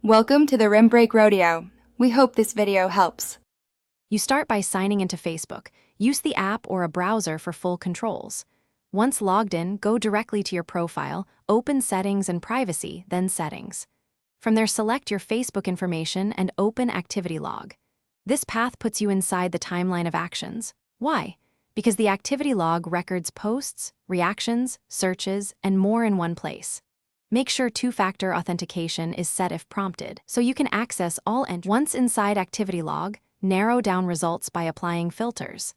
Welcome to the Rim Break Rodeo. We hope this video helps. You start by signing into Facebook. Use the app or a browser for full controls. Once logged in, go directly to your profile, open Settings and Privacy, then Settings. From there, select your Facebook information and open Activity Log. This path puts you inside the timeline of actions. Why? Because the activity log records posts, reactions, searches, and more in one place. Make sure two-factor authentication is set if prompted, so you can access all entries. Once inside Activity Log, narrow down results by applying filters.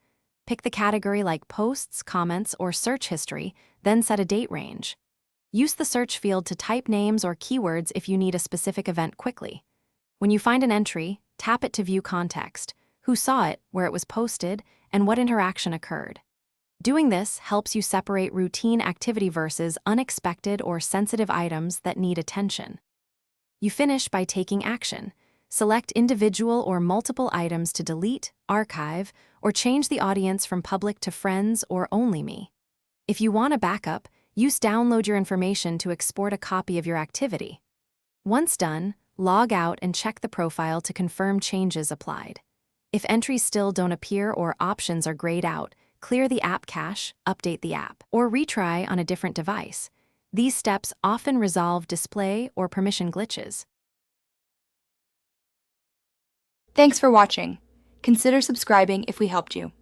Pick the category like posts, comments, or search history, then set a date range. Use the search field to type names or keywords if you need a specific event quickly. When you find an entry, tap it to view context, who saw it, where it was posted, and what interaction occurred. Doing this helps you separate routine activity versus unexpected or sensitive items that need attention. You finish by taking action. Select individual or multiple items to delete, archive, or change the audience from public to friends or only me. If you want a backup, download your information to export a copy of your activity. Once done, log out and check the profile to confirm changes applied. If entries still don't appear or options are grayed out, clear the app cache, update the app, or retry on a different device. These steps often resolve display or permission glitches. Thanks for watching. Consider subscribing if we helped you.